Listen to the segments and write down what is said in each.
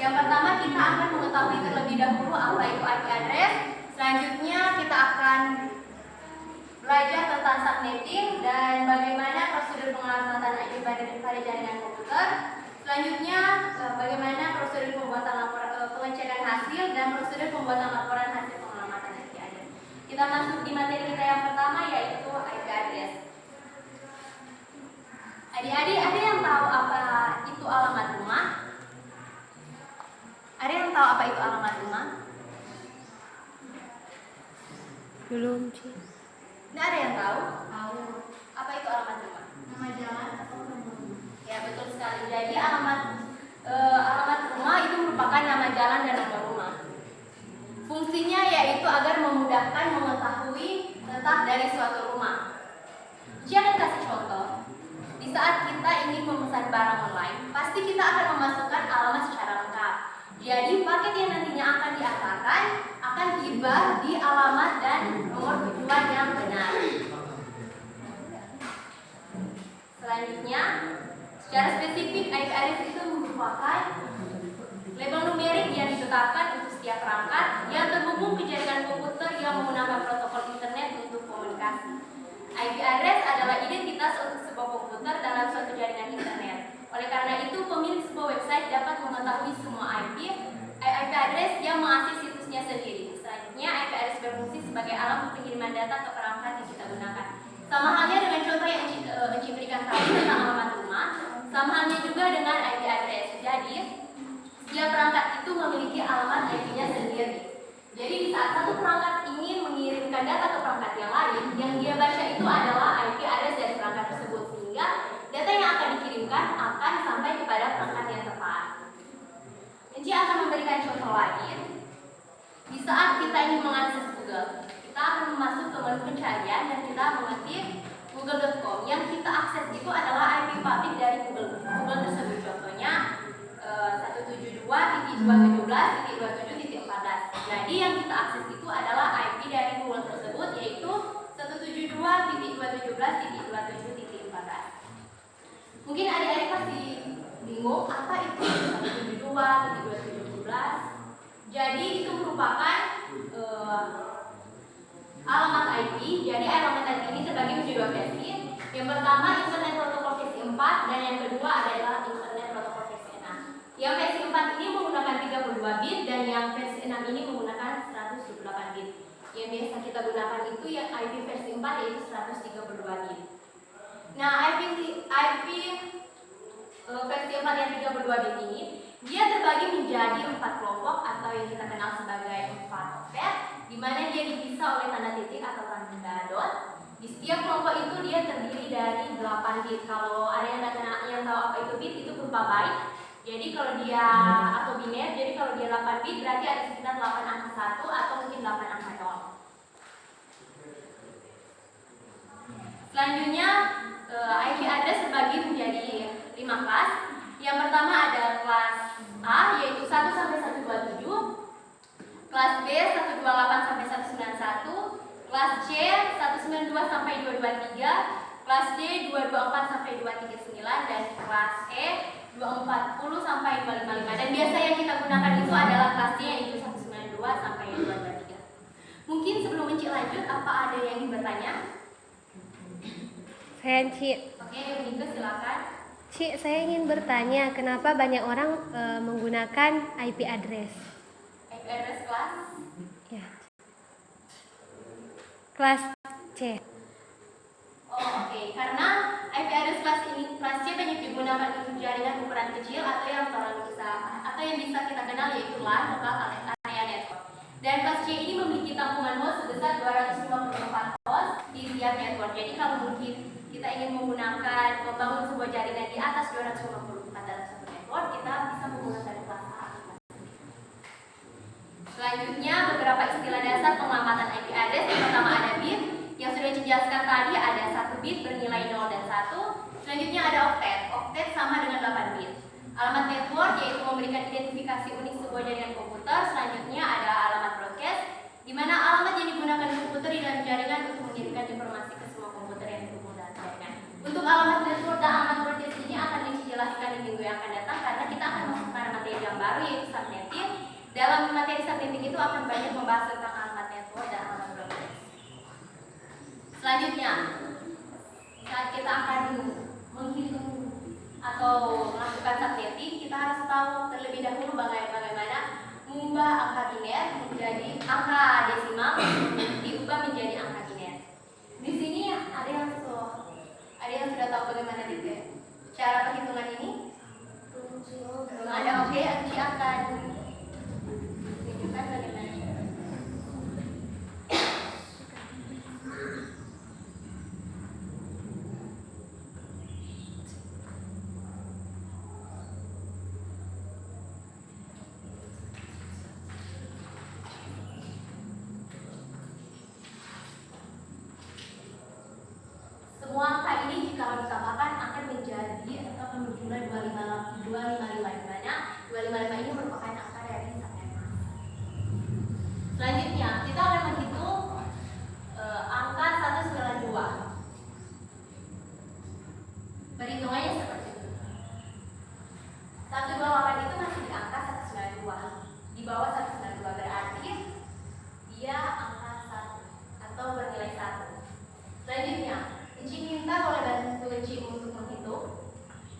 Yang pertama kita akan mengetahui terlebih dahulu apa itu IP address. Selanjutnya kita akan belajar tentang subnetting dan bagaimana prosedur pengamatan IP pada jaringan komputer. Selanjutnya bagaimana prosedur pembuatan laporan pengecekan hasil dan prosedur pembuatan laporan hasil pengamatan IP address. Kita masuk di materi kita yang pertama yaitu IP address. Adik-adik, ada yang tahu apa itu alamat rumah? Ada yang tahu apa itu alamat rumah? Belum sih. Nggak ada yang tahu? Tahu. Apa itu alamat rumah? Nama jalan atau nomor rumah? Ya, betul sekali. Jadi alamat rumah itu merupakan nama jalan dan nomor rumah. Fungsinya yaitu agar memudahkan mengetahui letak dari suatu rumah. Jangan kasih contoh. Di saat kita ingin memesan barang online, pasti kita akan memasukkan alamat secara lengkap. Jadi paket yang nantinya akan diantarkan akan tiba di alamat dan nomor tujuan yang benar. Selanjutnya, secara spesifik IP address itu merupakan label numerik yang ditetapkan untuk setiap perangkat yang terhubung ke jaringan komputer yang menggunakan protokol internet untuk komunikasi. IP address adalah identitas untuk sebuah komputer dalam suatu jaringan internet. Oleh karena itu, pemilik sebuah website dapat mengetahui semua IP address yang mengakses situsnya sendiri. Selanjutnya, IP address berfungsi sebagai alat pengiriman data ke perangkat yang kita gunakan. Sama halnya dengan contoh yang Enci berikan tadi tentang alamat rumah, sama halnya juga dengan IP address. Jadi, setiap perangkat itu memiliki alamat IP-nya sendiri. Jadi, di saat satu perangkat ingin mengirimkan data ke perangkat yang lain, yang dia baca itu adalah IP address dari perangkat tersebut, sehingga data yang akan dikirimkan akan sampai kepada perangkat yang tepat. Enci akan memberikan contoh lain. Di saat kita ingin mengakses Google, kita akan masuk ke menu pencarian dan kita mengetik google.com. Yang kita akses itu adalah IP publik dari Google tersebut. Contohnya 172.217.27.14. Jadi yang kita akses itu adalah IP dari Google tersebut, yaitu 172.217.27.14. Mungkin adik-adik pasti bingung apa itu 172.217. Jadi itu merupakan alamat IP. Jadi alamat IP ini terbagi menjadi dua versi. Yang pertama Internet Protokol versi 4 dan yang kedua adalah Internet Protokol versi 6. Yang versi 4 ini menggunakan 32 bit dan yang versi 6 ini menggunakan 128 bit. Yang biasa kita gunakan itu yang IP versi 4 yaitu 132 bit. Nah, IP versi 4 yang 32 bit ini dia terbagi menjadi 4 kelompok atau yang kita kenal sebagai 4 oktet, di mana dia dipisah oleh tanda titik atau tanda dot. Di setiap kelompok itu dia terdiri dari 8 bit. Kalau ada yang tahu apa itu bit, itu berupa byte. Jadi kalau dia atau biner, jadi kalau dia 8 bit berarti ada sekitar 8 angka 1 atau mungkin 8 angka 0. Selanjutnya IP address terbagi menjadi 5 kelas. Yang pertama ada kelas A yaitu 1 sampai 127, kelas B 128 sampai 191, kelas C 192 sampai 223, kelas D 224 sampai 239 dan kelas E 240 sampai 255. Dan biasa yang kita gunakan itu adalah kelas D yaitu 192 sampai 223. Mungkin sebelum Enci lanjut, apa ada yang ingin bertanya? Saya Ci. Oke, Nika silakan. Ci, saya ingin bertanya, kenapa banyak orang menggunakan IP address? IP address kelas? Ya. Kelas C. Oh, oke. Karena IP address kelas C banyak digunakan untuk jaringan ukuran kecil atau yang bisa kita kenal yaitu LAN, local area network. Dan kelas C ini memiliki tampungan host sebesar 254 host di tiap network. Jadi kalau mungkin kita ingin membangun sebuah jaringan di atas 254 dalam satu network, kita bisa menggunakan kelas A. Selanjutnya beberapa istilah dasar pengamatan IP address. Yang pertama ada bit, yang sudah dijelaskan tadi ada 1 bit bernilai 0 dan 1. Selanjutnya ada oktet. Oktet sama dengan 8 bit. Alamat network yaitu memberikan identifikasi unik sebuah jaringan komputer. Selanjutnya ada alamat broadcast, di mana alamat yang digunakan komputer di dalam jaringan untuk mengirimkan informasi ke semua komputer yang terhubung dalam jaringan. Untuk alamat network dan alamat broadcast ini akan dijelaskan di minggu yang akan datang karena kita akan masuk pada materi yang baru yaitu subnetting. Dalam materi subnetting itu akan banyak membahas tentang alamat network dan alamat broadcast. Selanjutnya, saat kita akan menghitung atau melakukan subnetting, kita harus tahu terlebih dahulu bagaimana mengubah angka biner menjadi angka desimal, diubah menjadi angka biner. Di sini ada yang sudah tahu bagaimana cara perhitungan ini? Belum ada. Oke, Anci akan tunjukkan bagaimana. Semua angka ini jika ditambahkan akan menjadi atau berjumlah 255, di mana 255 ini merupakan angka dari subnet. Selanjutnya kita akan menghitung angka 192. Perhitungannya seperti ini. 128 itu masih di angka 192. Di bawah 192 berarti dia angka 1 atau bernilai 1. Selanjutnya Enci minta boleh bantu Enci untuk menghitung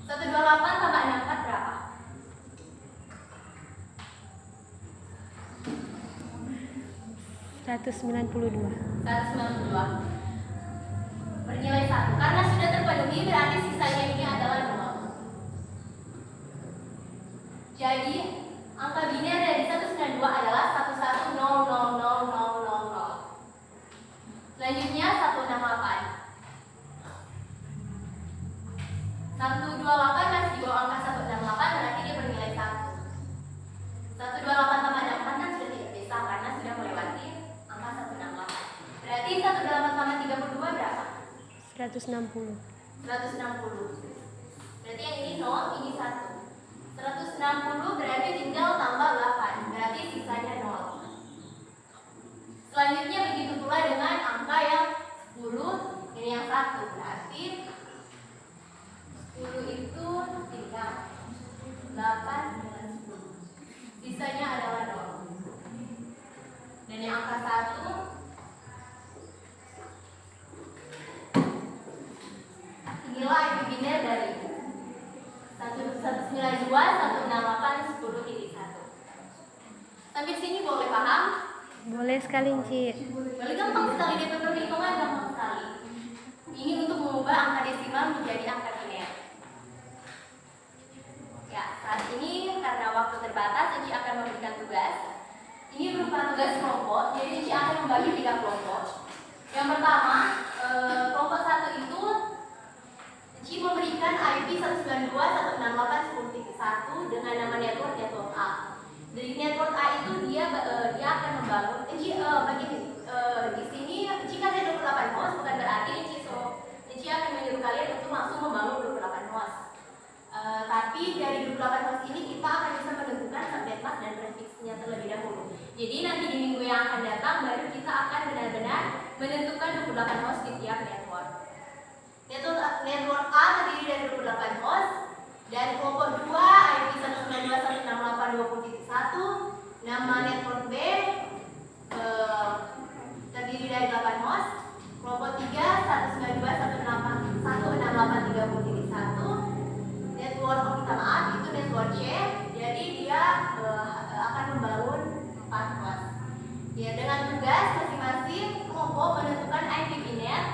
128 tambah 64 berapa? 192. Bernilai 1. Karena sudah terpenuhi berarti sisanya ini adalah 0. Jadi angka biner dari 192 adalah 1100000. Selanjutnya 168. 128 masih di bawah angka 168 berarti dia bernilai 1. 128 tambah 64 kan sudah tidak bisa karena sudah melewati angka 168. Berarti 128 tambah 32 berapa? 160. 160. Berarti yang ini 0, ini 1. 160 berarti tinggal tambah 8. Berarti sisanya 0. Selanjutnya begitu pula dengan angka yang 10, ini yang 1. Berarti 10 itu tinggal 8 dengan 10. Sisanya adalah 0. Dan yang angka 1 inilah IP biner dari 192, 168, 10.1. Sampai sini boleh paham? Boleh sekali, Enci. Boleh, gampang sekali DP perhitungan, gampang sekali. Ini untuk mengubah angka desimal menjadi angka biner. Ya, saat ini karena waktu terbatas, Enci akan memberikan tugas. Ini berupa tugas kelompok, jadi Enci akan membagi 3 kelompok. Yang pertama, kelompok 1 itu Enci memberikan IP 192.168.10.1 dengan nama network A. Dari network A itu dia akan membangun Enci di sini Enci kan ada 28 host, bukan berarti Enci akan menyuruh kalian untuk langsung membangun 28 host. Tapi dari 28 host ini kita akan bisa menentukan subnet mask dan prefixnya terlebih dahulu. Jadi nanti di minggu yang akan datang baru kita akan benar-benar menentukan 28 host di tiap network. Network A terdiri dari 28 host dan kelompok 2 IP 192.168.20.1. Nama network B terdiri dari 8 host. Kelompok 3 192.168.30.1. Network itu network C, jadi dia akan membangun 4 host. Ya, dengan tugas masing-masing kelompok menentukan IP biner.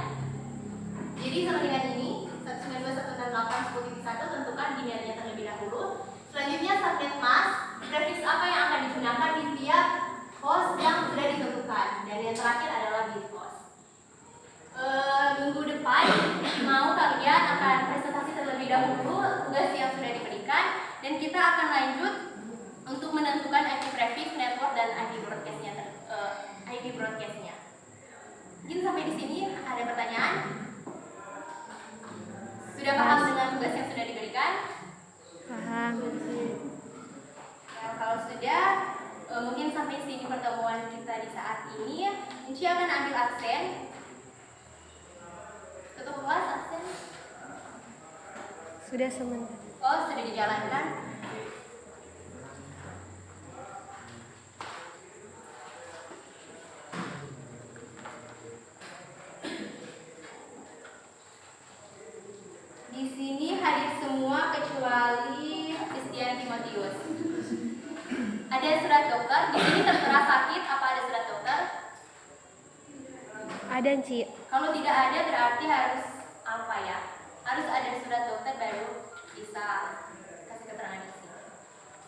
Jadi sama dengan ini 192.168.10.1 tentukan binernya terlebih dahulu. Selanjutnya subnet mask, prefix apa yang akan digunakan di tiap host yang sudah ditentukan. Dan yang terakhir adalah bit host. Minggu depan mau kalian akan presentasi terlebih dahulu tugas yang sudah diberikan dan kita akan lanjut untuk menentukan IP prefix, network dan IP broadcastnya. Mungkin sampai di sini ada pertanyaan? Sudah paham dengan tugas yang sudah diberikan? Paham. Ya, kalau sudah, mungkin sampai sini pertemuan kita di saat ini. Enci akan ambil absen. Tutup kelas absen? Sudah sebentar. Oh, sudah dijalankan. Ada surat dokter. Di sini tertera sakit. Apa ada surat dokter? Ada, Ci. Kalau tidak ada berarti harus apa ya? Harus ada surat dokter baru bisa kasih keterangan di sini.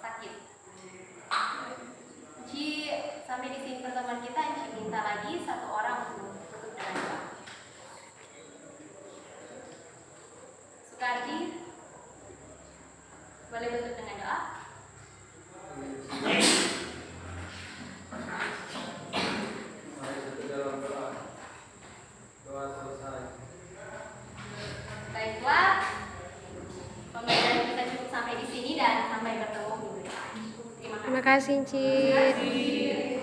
Sakit. Ci, sampai di sini pertemuan kita. Ci minta lagi satu orang untuk tutup dengan doa. Sukardi, boleh tutup dengan doa? Baiklah, pembelajaran kita cukup sampai di sini dan sampai bertemu minggu depan. Terima kasih. Terima kasih, Ci.